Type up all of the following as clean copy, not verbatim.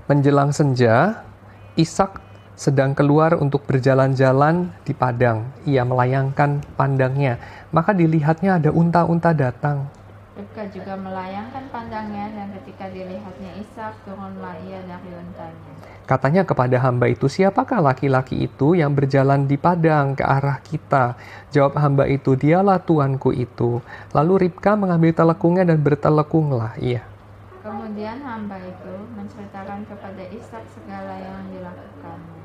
Menjelang senja, Ishak sedang keluar untuk berjalan-jalan di padang. Ia melayangkan pandangnya, maka dilihatnya ada unta-unta datang. Ribka juga melayangkan pandangnya, dan ketika dilihatnya Ishak, turunlah ia dari untanya. Katanya kepada hamba itu, siapakah laki-laki itu yang berjalan di padang ke arah kita? Jawab hamba itu, dialah tuanku itu. Lalu Ribka mengambil telekungnya dan bertelekunglah ia. Kemudian hamba itu menceritakan kepada Ishak segala yang dilakukannya.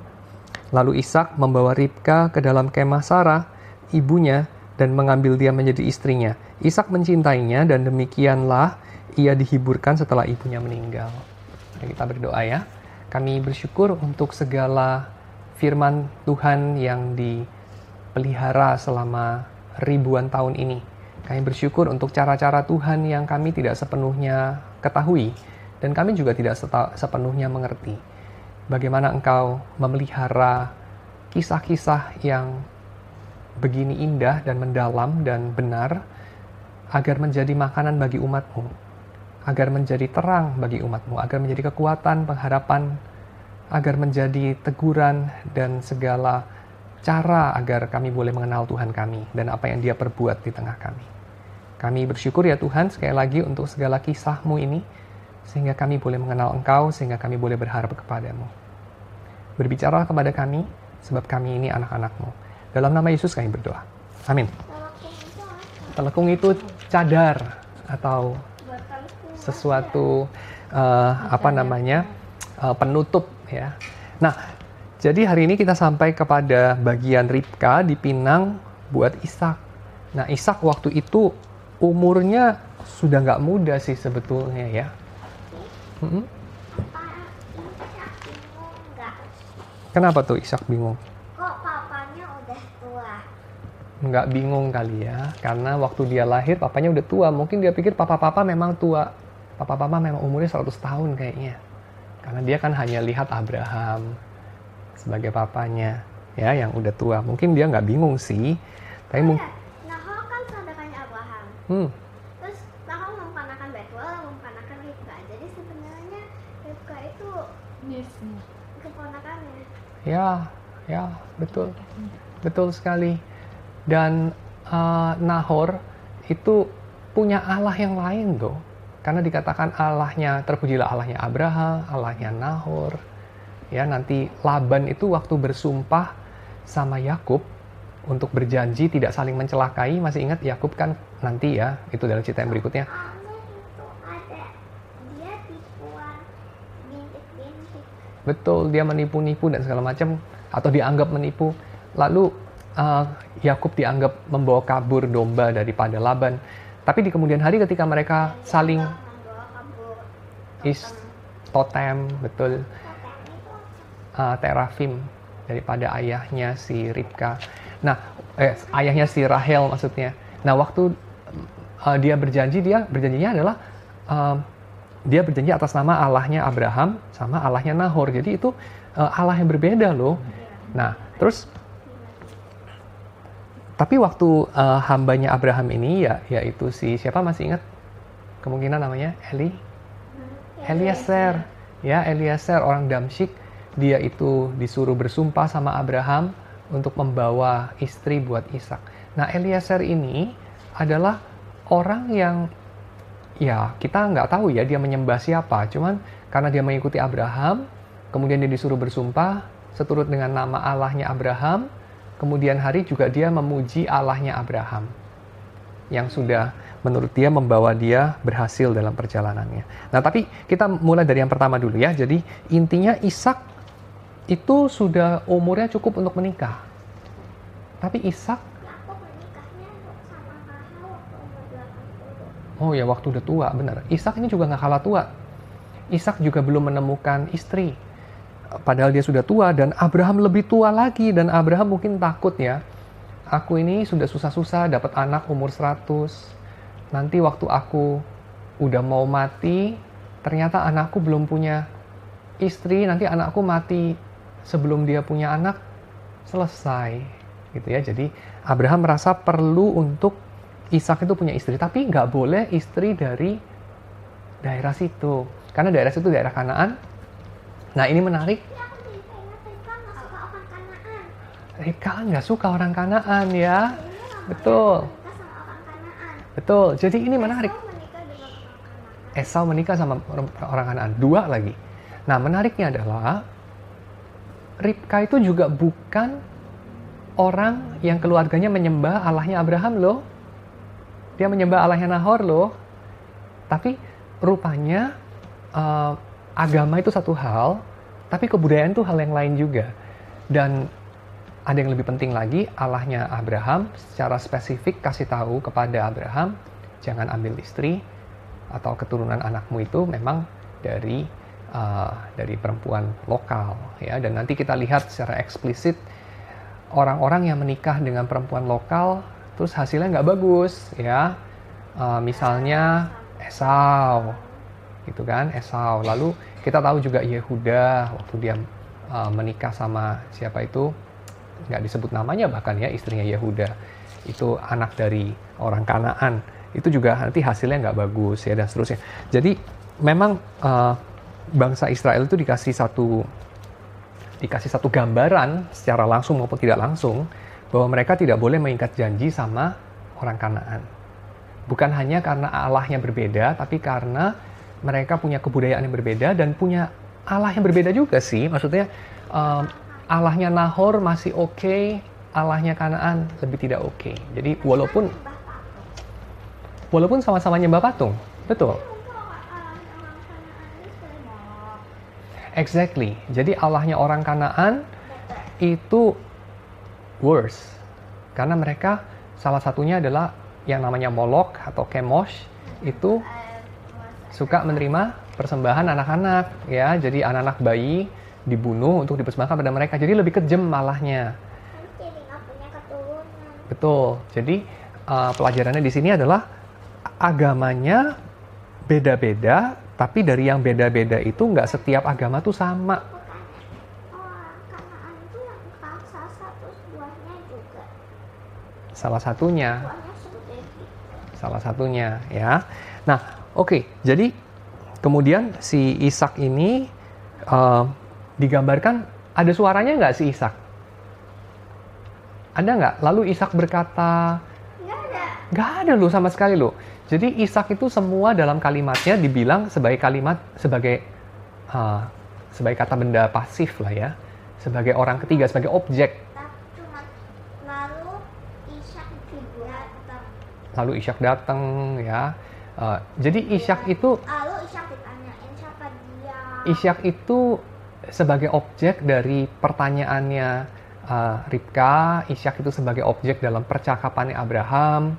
Lalu Ishak membawa Ribka ke dalam kemah Sarah, ibunya, dan mengambil dia menjadi istrinya. Ishak mencintainya, dan demikianlah ia dihiburkan setelah ibunya meninggal. Mari kita berdoa ya. Kami bersyukur untuk segala firman Tuhan yang dipelihara selama ribuan tahun ini. Kami bersyukur untuk cara-cara Tuhan yang kami tidak sepenuhnya ketahui, dan kami juga tidak sepenuhnya mengerti. Bagaimana Engkau memelihara kisah-kisah yang begini indah dan mendalam dan benar, agar menjadi makanan bagi umat-Mu, agar menjadi terang bagi umat-Mu, agar menjadi kekuatan, pengharapan, agar menjadi teguran dan segala cara agar kami boleh mengenal Tuhan kami dan apa yang Dia perbuat di tengah kami. Kami bersyukur ya Tuhan sekali lagi untuk segala kisah-Mu ini, sehingga kami boleh mengenal Engkau, sehingga kami boleh berharap kepada-Mu. Berbicara kepada kami, sebab kami ini anak-anak-Mu. Dalam nama Yesus kami berdoa. Amin. Telekung itu cadar atau sesuatu penutup ya. Nah, jadi hari ini kita sampai kepada bagian Ribka dipinang buat Ishak. Nah, Ishak waktu itu umurnya sudah nggak muda sih sebetulnya ya. Kenapa tuh Ishak bingung? Kok papanya udah tua? Nggak bingung kali ya, karena waktu dia lahir papanya udah tua. Mungkin dia pikir papa-papa memang tua. Papa-papa memang umurnya 100 tahun kayaknya. Karena dia kan hanya lihat Abraham sebagai papanya, ya, yang udah tua. Mungkin dia nggak bingung sih, tapi Nahor kan saudaranya Abraham. Terus Nahor memperanakan Betuel, memperanakan Ribka. Jadi sebenarnya Ribka itu keponakannya. ya, betul sekali. Dan Nahor itu punya Allah yang lain tuh. Karena dikatakan Allahnya, terpujilah Allahnya Abraham, Allahnya Nahor. Ya, nanti Laban itu waktu bersumpah sama Yakub untuk berjanji tidak saling mencelakai. Masih ingat Yakub kan nanti ya, itu dalam cerita yang berikutnya. Itu ada dia tipuan bintik-bintik. Betul, dia menipu-nipu dan segala macam, atau dianggap menipu. Lalu Yakub dianggap membawa kabur domba daripada Laban. Tapi di kemudian hari ketika mereka saling totem, betul, terafim daripada ayahnya si Ribka. Nah, ayahnya si Rahel maksudnya. Nah, waktu dia berjanjinya adalah dia berjanji atas nama Allahnya Abraham sama Allahnya Nahor. Jadi itu Allah yang berbeda loh. Nah, terus tapi waktu hambanya Abraham ini yaitu si siapa masih ingat? Kemungkinan namanya Eliezer. Ya, Eliezer orang Damsyik. Dia itu disuruh bersumpah sama Abraham untuk membawa istri buat Ishak. Nah, Eliezer ini adalah orang yang ya kita nggak tahu ya dia menyembah siapa. Cuman karena dia mengikuti Abraham, kemudian dia disuruh bersumpah seturut dengan nama Allahnya Abraham. Kemudian hari juga dia memuji Allahnya Abraham yang sudah menurut dia membawa dia berhasil dalam perjalanannya. Nah, tapi kita mulai dari yang pertama dulu ya. Jadi intinya Ishak itu sudah umurnya cukup untuk menikah. Tapi Ishak Yakub menikahnya sama Rahel waktu umur 80. oh ya waktu udah tua, benar. Ishak ini juga nggak kalah tua. Ishak juga belum menemukan istri. Padahal dia sudah tua dan Abraham lebih tua lagi. Dan Abraham mungkin takut ya. Aku ini sudah susah-susah dapat anak umur 100. Nanti waktu aku udah mau mati, ternyata anakku belum punya istri. Nanti anakku mati sebelum dia punya anak, selesai. Gitu ya. Jadi Abraham merasa perlu untuk Ishak itu punya istri. Tapi nggak boleh istri dari daerah situ. Karena daerah situ daerah Kanaan. Nah, ini menarik. Ya, aku jadi keinget Ribka nggak suka orang Kanaan. Ribka kan nggak suka orang Kanaan ya. Jadinya Betul. menikah sama orang Kanaan. Betul. Jadi ini menarik. Esau menikah dengan orang Kanaan. Esau menikah sama orang Kanaan. 2 lagi. Nah, menariknya adalah Ribka itu juga bukan orang yang keluarganya menyembah Allahnya Abraham loh. Dia menyembah Allahnya Nahor loh. Tapi rupanya agama itu satu hal, tapi kebudayaan itu hal yang lain juga. Dan ada yang lebih penting lagi, Allahnya Abraham secara spesifik kasih tahu kepada Abraham, jangan ambil istri atau keturunan anakmu itu memang dari perempuan lokal, ya. Dan nanti kita lihat secara eksplisit orang-orang yang menikah dengan perempuan lokal, terus hasilnya nggak bagus, ya. Misalnya Esau, gitu kan, Esau. Lalu kita tahu juga Yehuda waktu dia menikah sama siapa itu, nggak disebut namanya bahkan ya, istrinya Yehuda itu anak dari orang Kanaan, itu juga nanti hasilnya nggak bagus ya, dan seterusnya. Jadi memang bangsa Israel itu dikasih satu gambaran secara langsung maupun tidak langsung bahwa mereka tidak boleh mengikat janji sama orang Kanaan. Bukan hanya karena Allahnya berbeda, tapi karena mereka punya kebudayaan yang berbeda dan punya Allah yang berbeda juga sih. Maksudnya Allahnya Nahor masih oke, Allahnya Kanaan lebih tidak oke. Jadi walaupun sama-sama nyembah patung, betul. Exactly. Jadi Allahnya orang Kanaan itu worse. Karena mereka salah satunya adalah yang namanya Molok atau Chemosh, itu suka menerima persembahan anak-anak, ya. Jadi anak-anak bayi dibunuh untuk dipersembahkan pada mereka. Jadi lebih kejam malahnya. Jadi nggak punya keturunan. Betul. Jadi pelajarannya di sini adalah agamanya beda-beda, tapi dari yang beda-beda itu nggak setiap agama tuh sama. Orang Kanaan itu yang raksasa, terus buahnya juga. Salah satunya. Buahnya segede gitu. Salah satunya, ya. Nah, oke. Jadi kemudian si Ishak ini digambarkan, ada suaranya nggak si Ishak? Ada nggak? Lalu Ishak berkata, Nggak ada. nggak ada loh sama sekali loh. Jadi Ishak itu semua dalam kalimatnya dibilang sebagai kata benda pasif lah ya, sebagai orang ketiga, sebagai objek. Cuma lalu Ishak datang. Lalu Ishak datang, ya. Jadi Ishak itu, Lalu Ishak ditanyain siapa dia. Ishak itu sebagai objek dari pertanyaannya Ribka. Ishak itu sebagai objek dalam percakapannya Abraham.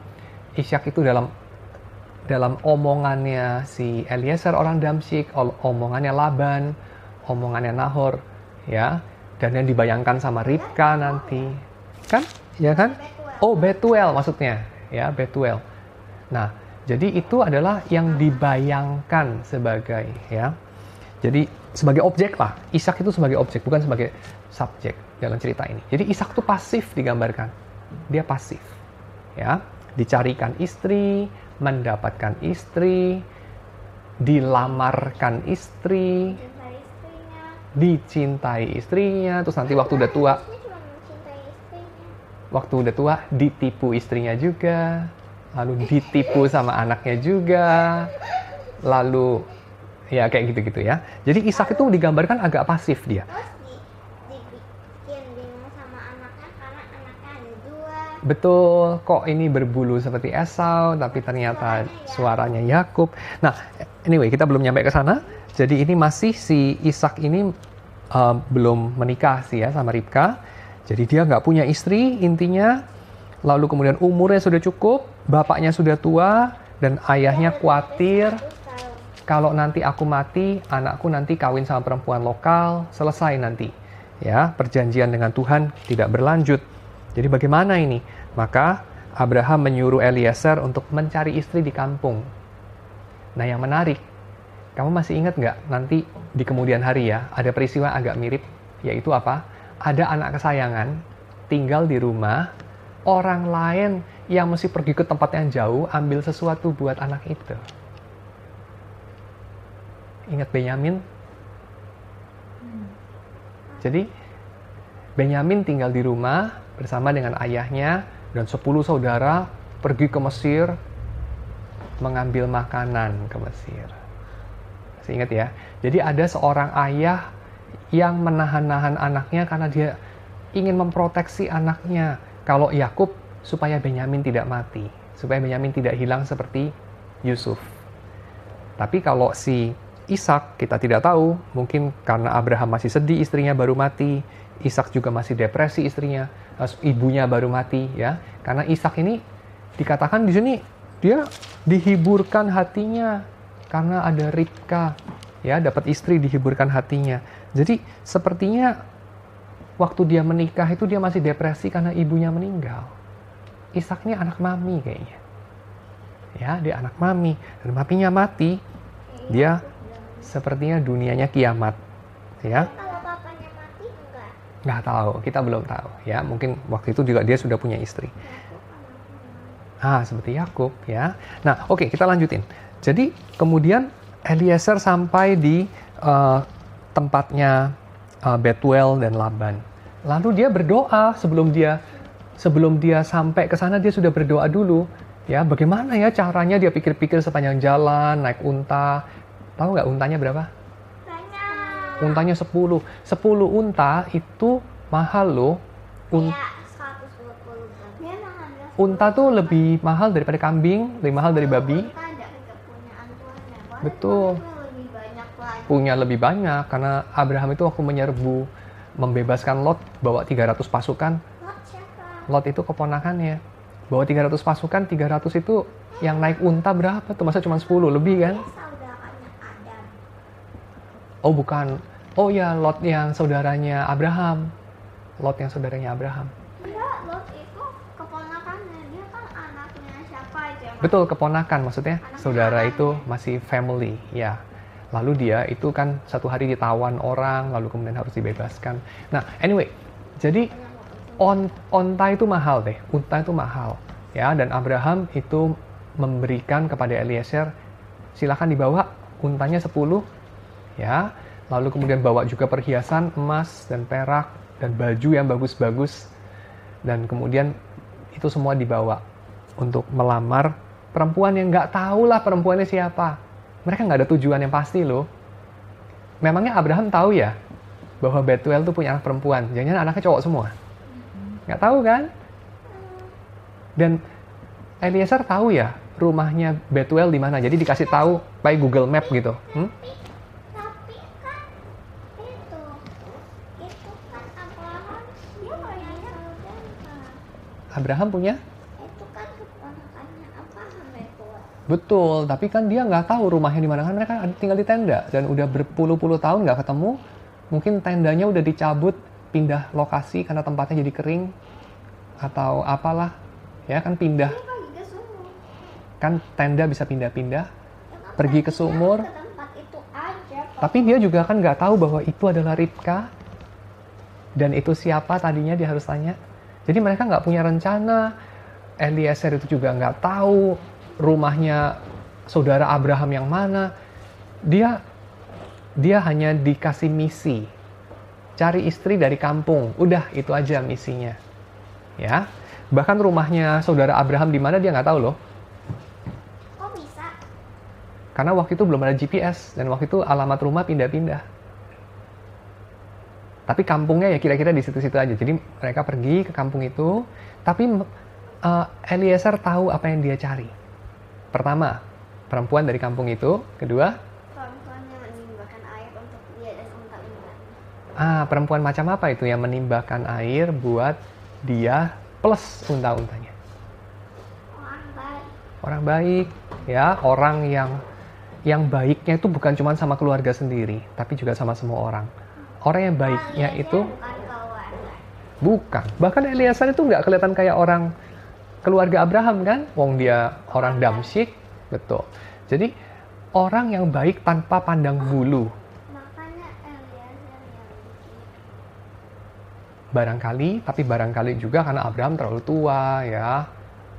Ishak itu dalam omongannya si Eliezer orang Damsyik, omongannya Laban, omongannya Nahor, ya. Dan yang dibayangkan sama Ribka nanti, kan? Ya kan? Oh, Betuel maksudnya, ya, Betuel. Nah, jadi itu adalah yang dibayangkan sebagai, ya. Jadi sebagai objek lah. Ishak itu sebagai objek, bukan sebagai subjek dalam cerita ini. Jadi Ishak itu pasif digambarkan. Dia pasif, ya. Dicarikan istri, mendapatkan istri, dilamarkan istri, dicintai istrinya, terus nanti waktu udah tua, ditipu istrinya juga, lalu ditipu sama anaknya juga, lalu ya kayak gitu-gitu ya. Jadi Ishak itu digambarkan agak pasif dia. Betul, kok ini berbulu seperti Esau, tapi ternyata suaranya Yakub. Nah, anyway, kita belum nyampe ke sana. Jadi ini masih si Ishak ini belum menikah sih ya sama Ribka. Jadi dia nggak punya istri intinya. Lalu kemudian umurnya sudah cukup, bapaknya sudah tua, dan ayahnya khawatir kalau nanti aku mati, anakku nanti kawin sama perempuan lokal, selesai nanti. Ya, perjanjian dengan Tuhan tidak berlanjut. Jadi bagaimana ini? Maka Abraham menyuruh Eliezer untuk mencari istri di kampung. Nah, yang menarik, kamu masih ingat nggak nanti di kemudian hari ya, ada peristiwa agak mirip, yaitu apa? Ada anak kesayangan tinggal di rumah, orang lain yang mesti pergi ke tempat yang jauh ambil sesuatu buat anak itu. Ingat Benyamin? Jadi Benyamin tinggal di rumah bersama dengan ayahnya dan 10 saudara pergi ke Mesir mengambil makanan ke Mesir. Masih ingat ya? Jadi ada seorang ayah yang menahan-nahan anaknya karena dia ingin memproteksi anaknya. Kalau Yakub supaya Benyamin tidak mati, supaya Benyamin tidak hilang seperti Yusuf. Tapi kalau si Ishak kita tidak tahu, mungkin karena Abraham masih sedih istrinya baru mati, Ishak juga masih depresi istrinya, ibunya baru mati ya. Karena Ishak ini dikatakan di sini dia dihiburkan hatinya karena ada Ribka ya, dapat istri dihiburkan hatinya. Jadi sepertinya waktu dia menikah itu dia masih depresi karena ibunya meninggal. Ishak ini anak mami kayaknya. Ya, dia anak mami dan maminya mati. Dia sepertinya dunianya kiamat. Ya. Kalau papanya mati enggak? Nggak tahu, kita belum tahu ya. Mungkin waktu itu juga dia sudah punya istri. Seperti Yakub ya. Nah, oke, kita lanjutin. Jadi kemudian Eliezer sampai di tempatnya Betuel dan Laban. Lalu dia berdoa sebelum dia sampai ke sana, dia sudah berdoa dulu. Ya, bagaimana ya caranya, dia pikir-pikir sepanjang jalan, naik unta. Tahu nggak untanya berapa? Banyak. Untanya 10. 10 unta itu mahal loh. Ya, 120 gram. Dia mahal. Unta tuh lebih mahal daripada kambing, lebih mahal dari babi. Unta ada kepunyaan tuannya. Betul. Lebih banyak lagi. Punya lebih banyak, karena Abraham itu waktu menyerbu, membebaskan Lot, bawa 300 pasukan. Lot siapa? Lot itu keponakannya. Bawa 300 pasukan, 300 itu yang naik unta berapa tuh? Masa cuma 10 lebih kan? Dia saudaranya Adam. Oh bukan. Oh ya, Lot yang saudaranya Abraham. Lot yang saudaranya Abraham. Enggak, Lot itu keponakannya. Dia kan anaknya siapa aja. Betul, keponakan maksudnya. Anaknya Saudara Adam. itu masih family, ya. Lalu dia itu kan satu hari ditawan orang, lalu kemudian harus dibebaskan. Nah, anyway, jadi onta itu mahal deh, unta itu mahal. Ya, dan Abraham itu memberikan kepada Eliezer, silakan dibawa untanya 10, ya. Lalu kemudian bawa juga perhiasan emas dan perak dan baju yang bagus-bagus. Dan kemudian itu semua dibawa untuk melamar perempuan yang nggak tahu lah perempuannya siapa. Mereka nggak ada tujuan yang pasti loh. Memangnya Abraham tahu ya bahwa Betuel tuh punya anak perempuan? Jangan-jangan anaknya cowok semua. Nggak tahu kan? Dan Eliezer tahu ya rumahnya Betuel di mana. Jadi dikasih tahu by Google Map gitu. Tapi kan itu kan Abraham dia punya saudara. Abraham punya? Itu kan keponakannya Abraham itu. Betul, tapi kan dia nggak tahu rumahnya di mana. Kan mereka tinggal di tenda dan udah berpuluh-puluh tahun nggak ketemu. Mungkin tendanya udah dicabut, pindah lokasi karena tempatnya jadi kering atau apalah. Ya kan pindah. Dia pergi ke sumur. Kan tenda bisa pindah-pindah, Ya kan pergi ke dia sumur. ke tempat itu aja. Tapi dia juga kan nggak tahu bahwa itu adalah Ribka. Dan itu siapa tadinya dia harus tanya. Jadi mereka nggak punya rencana. Eliezer itu juga nggak tahu rumahnya saudara Abraham yang mana. Dia hanya dikasih misi. Cari istri dari kampung. Udah, itu aja misinya. Ya. Bahkan rumahnya saudara Abraham di mana dia nggak tahu loh. Kok bisa? Karena waktu itu belum ada GPS dan waktu itu alamat rumah pindah-pindah. Tapi kampungnya ya kira-kira di situ-situ aja. Jadi mereka pergi ke kampung itu, tapi Eliezer tahu apa yang dia cari. Pertama, perempuan dari kampung itu. Kedua, Perempuan yang menimbulkan air untuk dia dan unta-untanya. perempuan macam apa itu yang menimbakan air buat dia plus unta-untanya? Orang baik. Orang baik, ya, orang yang baiknya itu bukan cuma sama keluarga sendiri, tapi juga sama semua orang. Orang yang baiknya itu Bukan keluarga. bukan. Bahkan Eliezer itu nggak kelihatan kayak orang keluarga Abraham kan? Wong dia orang Damsyik, betul. Jadi orang yang baik tanpa pandang bulu. Makanya Eliezer yang bikin. Barangkali, tapi barangkali juga karena Abraham terlalu tua ya.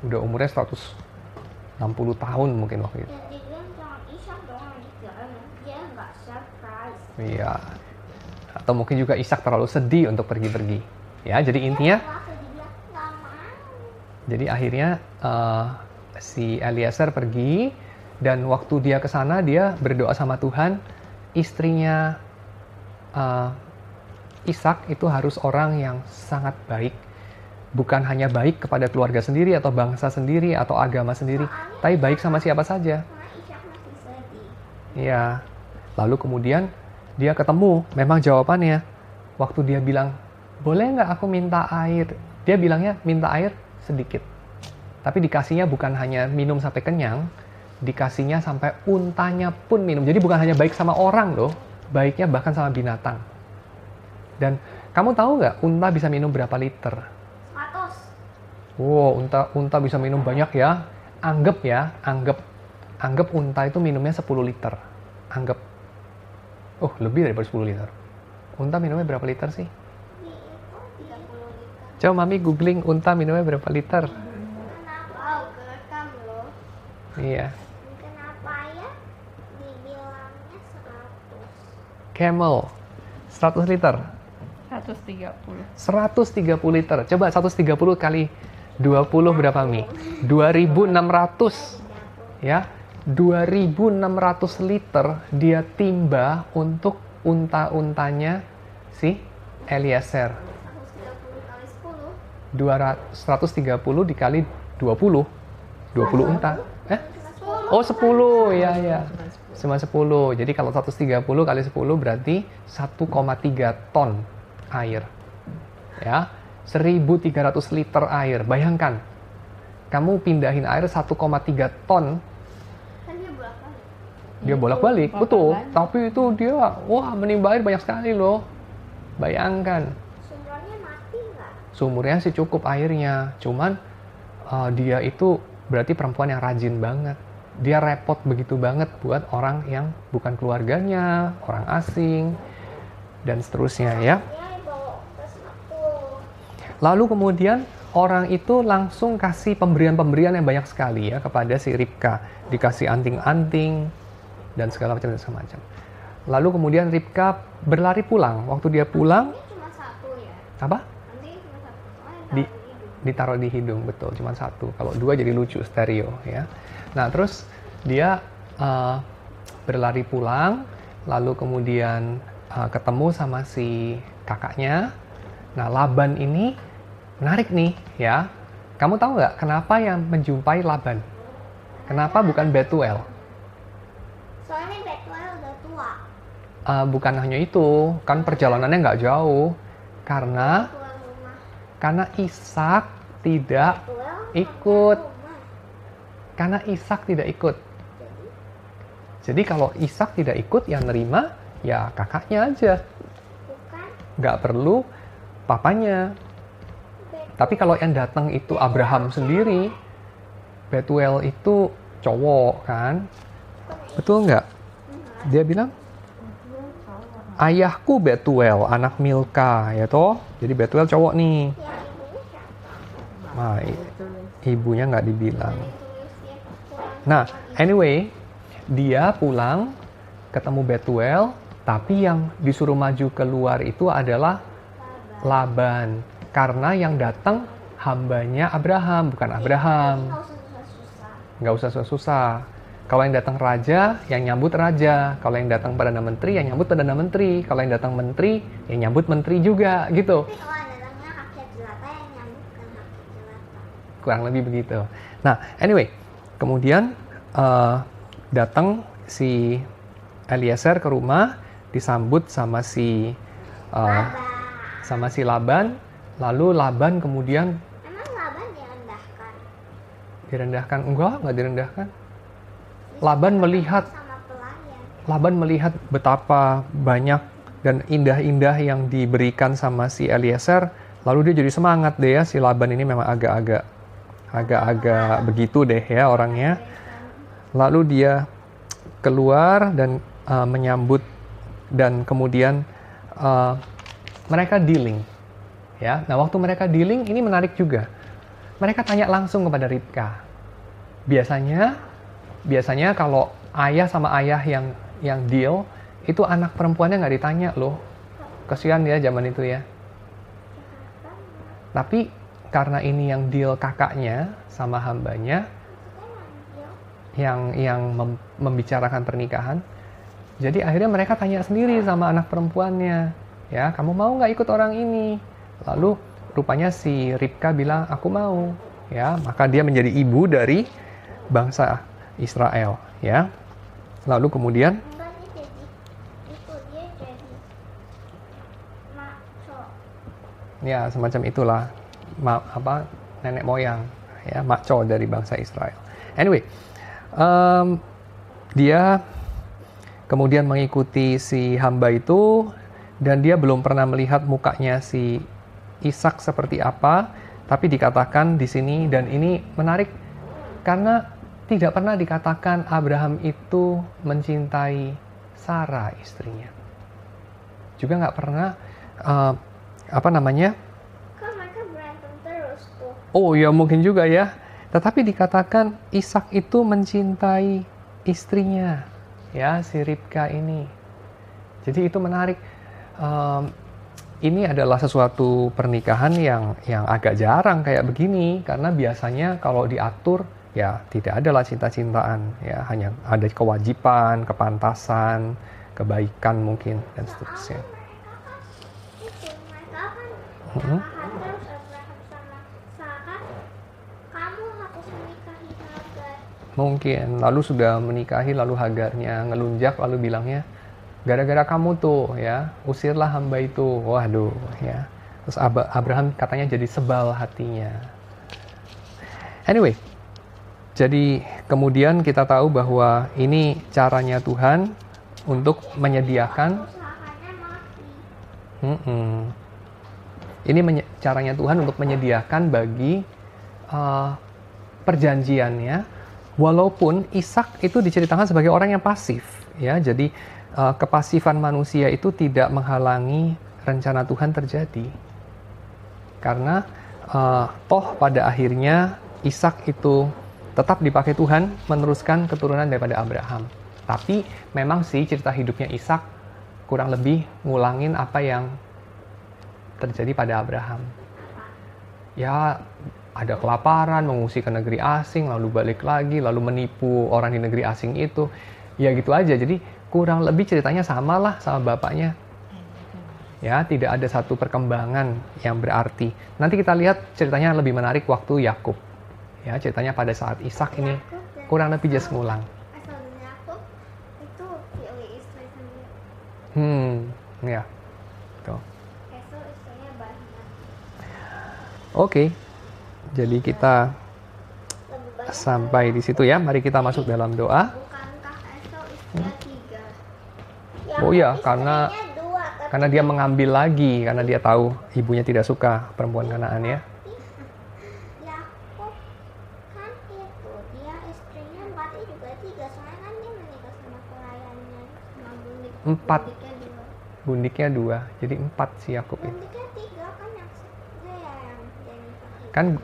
Udah umurnya 160 tahun mungkin waktu itu. Dan dia bilang jangan Ishak dong yang dikirain. Dia nggak surprise. Iya. Atau mungkin juga Ishak terlalu sedih untuk pergi-pergi. Ya, jadi intinya, Langsung dibilang nggak mau. jadi akhirnya si Eliezer pergi, dan waktu dia ke sana dia berdoa sama Tuhan, istrinya Ishak itu harus orang yang sangat baik. Bukan hanya baik kepada keluarga sendiri atau bangsa sendiri atau agama sendiri, tapi baik sama siapa saja. Karena Ishak masih sedih. Ya, lalu kemudian dia ketemu, memang jawabannya, waktu dia bilang, boleh nggak aku minta air? Dia bilangnya minta air sedikit. Tapi dikasihnya bukan hanya minum sampai kenyang, dikasihnya sampai untanya pun minum. Jadi bukan hanya baik sama orang loh, baiknya bahkan sama binatang. Dan kamu tahu nggak unta bisa minum berapa liter? 100. Wow, unta bisa minum banyak ya. Anggap unta itu minumnya 10 liter. Anggap. Oh, lebih daripada 10 liter. Unta minumnya berapa liter sih? Ini itu 30 liter. Coba Mami googling unta minumnya berapa liter. Kenapa? Kerekam loh. Iya. Kenapa ya dibilangnya 100? Camel. 100 liter. 130. 130 liter. Coba 130 kali 20 berapa Mi? 2.600. Ya. 2.600 liter dia timba untuk unta-untanya si Eliezer. 130 kali 10. 130 dikali 20. 20 unta. Oh, 10. Ya. Cuma 10. Jadi kalau 130 kali 10 berarti 1,3 ton air. Ya. 1.300 liter air. Bayangkan. Kamu pindahin air 1,3 ton. Kan dia bolak-balik. Dia bolak-balik, betul. Tapi itu dia, wah, menimba air banyak sekali loh. Bayangkan. Sumbernya mati nggak? Sumurnya sih cukup airnya. Cuman dia itu berarti perempuan yang rajin banget. Dia repot begitu banget buat orang yang bukan keluarganya, orang asing, dan seterusnya ya. Dia bawa ke satu. Lalu kemudian orang itu langsung kasih pemberian-pemberian yang banyak sekali ya kepada si Ribka. Dikasih anting-anting dan segala macam. Lalu kemudian Ribka berlari pulang. Waktu dia pulang, Ini cuma satu ya? apa? Nanti cuma satu. Soalnya Di- taruh di hidung. Ditaruh di hidung, betul, cuma satu. Kalau dua jadi lucu, stereo ya. Nah, terus dia berlari pulang, lalu kemudian ketemu sama si kakaknya. Nah, Laban ini menarik nih ya. Kamu tahu nggak kenapa yang menjumpai Laban? Kenapa bukan Betuel? Soalnya Betuel udah tua. Bukan hanya itu, kan perjalanannya nggak jauh. Karena Pulang rumah. Ishak tidak Betuel ikut. rumah. Karena Ishak tidak ikut. Jadi Jadi kalau Ishak tidak ikut, yang nerima ya kakaknya aja. bukan Nggak perlu papanya. Tapi kalau yang datang itu Abraham sendiri, Betuel itu cowok kan? Betul nggak? Dia bilang, ayahku Betuel, anak Milka, ya toh? Jadi Betuel cowok nih. yang ibunya siapa? Nah, ibunya nggak dibilang. Tulisnya pulang. Nah, anyway, dia pulang, ketemu Betuel, tapi yang disuruh maju keluar itu adalah Laban. Karena yang datang hambanya Abraham, bukan Abraham. Nggak usah susah-susah. Nggak usah susah-susah. Kalau yang datang raja, yang nyambut raja. Kalau yang datang Perdana Menteri, yang nyambut Perdana Menteri. Kalau yang datang menteri, yang nyambut menteri juga, gitu. Tapi kalau datangnya rakyat jelata yang nyambutkan rakyat jelata. Kurang lebih begitu. Nah, anyway, kemudian datang si Eliezer ke rumah, disambut sama si Laban. Lalu Laban kemudian Emang Laban direndahkan? direndahkan. Nggak direndahkan. Laban melihat betapa banyak dan indah-indah yang diberikan sama si Eliezer. Lalu dia jadi semangat deh ya, si Laban ini memang agak-agak begitu deh ya orangnya. Lalu dia keluar dan menyambut, dan kemudian mereka dealing. Ya, nah waktu mereka dealing ini menarik juga. Mereka tanya langsung kepada Ribka. Biasanya kalau ayah sama ayah yang deal, itu anak perempuannya nggak ditanya loh. kasihan ya zaman itu ya. Tapi karena ini yang deal kakaknya sama hambanya yang membicarakan pernikahan, jadi akhirnya mereka tanya sendiri sama anak perempuannya, ya kamu mau nggak ikut orang ini? Lalu rupanya si Ribka bilang aku mau, ya maka dia menjadi ibu dari bangsa Israel, ya. Lalu kemudian ya semacam itulah nenek moyang, ya makco dari bangsa Israel. Anyway, dia kemudian mengikuti si hamba itu, dan dia belum pernah melihat mukanya si Ishak seperti apa, tapi dikatakan di sini, dan ini menarik karena tidak pernah dikatakan Abraham itu mencintai Sarah istrinya. Juga nggak pernah kan mereka berantem terus tuh. Oh ya mungkin juga ya. Tetapi dikatakan Ishak itu mencintai istrinya, ya si Ribka ini. Jadi itu menarik. Ini adalah sesuatu pernikahan yang agak jarang kayak begini, karena biasanya kalau diatur ya tidak adalah cinta-cintaan, ya hanya ada kewajiban, kepantasan, kebaikan mungkin dan seterusnya. Terus Abraham sama Sarah, kamu harus menikahi Hagar. Mungkin, lalu sudah menikahi, lalu Hagarnya ngelunjak, lalu bilangnya, gara-gara kamu tuh ya, usirlah hamba itu. Waduh, ya. Terus Abraham katanya jadi sebal hatinya. Anyway, jadi kemudian kita tahu bahwa ini caranya Tuhan untuk menyediakan. Ini caranya Tuhan untuk menyediakan bagi perjanjiannya, walaupun Ishak itu diceritakan sebagai orang yang pasif, ya. Jadi kepasifan manusia itu tidak menghalangi rencana Tuhan terjadi, karena toh pada akhirnya Ishak itu tetap dipakai Tuhan meneruskan keturunan daripada Abraham. Tapi memang sih cerita hidupnya Ishak kurang lebih ngulangin apa yang terjadi pada Abraham. Ya, ada kelaparan, mengungsi ke negeri asing, lalu balik lagi, lalu menipu orang di negeri asing itu. Ya gitu aja, jadi kurang lebih ceritanya sama lah sama bapaknya. Ya, tidak ada satu perkembangan yang berarti. Nanti kita lihat ceritanya lebih menarik waktu Yakub. Ya, ceritanya pada saat Ishak ini kurang lebih just ngulang. Yakub itu pilih istri sendiri. Ya. Tuh. Oke, jadi kita sampai di situ ya. Mari kita masuk dalam doa. Oh ya, karena dia mengambil lagi, karena dia tahu ibunya tidak suka perempuan Kanaan ya. Yakub kan itu dia istrinya berarti juga 3, soalnya kan dia menikah sama pelayannya, sama bundiknya 2, jadi 4 si Yakub itu. Kan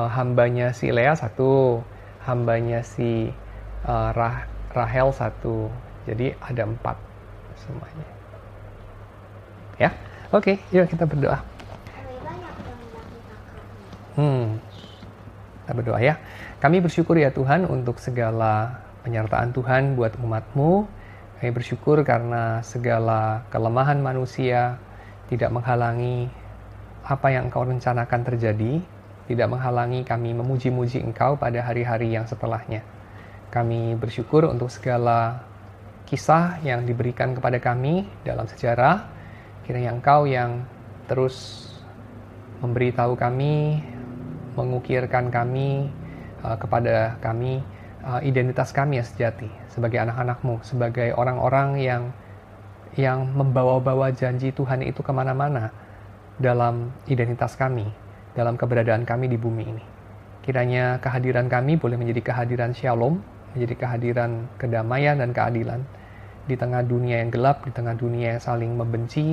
hambanya si Lea 1, hambanya si Rahel 1, jadi ada 4 semuanya. Ya, oke, yuk kita berdoa. Kita berdoa ya. Kami bersyukur ya Tuhan untuk segala penyertaan Tuhan buat umat-Mu. Kami bersyukur karena segala kelemahan manusia tidak menghalangi apa yang Engkau rencanakan terjadi, tidak menghalangi kami memuji-muji Engkau pada hari-hari yang setelahnya. Kami bersyukur untuk segala kisah yang diberikan kepada kami dalam sejarah. Kiranya Engkau yang terus memberitahu kami, mengukirkan kami, kepada kami, identitas kami yang sejati, sebagai anak-anak-Mu, sebagai orang-orang yang membawa-bawa janji Tuhan itu kemana-mana, dalam identitas kami, dalam keberadaan kami di bumi ini. Kiranya kehadiran kami boleh menjadi kehadiran shalom, menjadi kehadiran kedamaian dan keadilan di tengah dunia yang gelap, di tengah dunia yang saling membenci,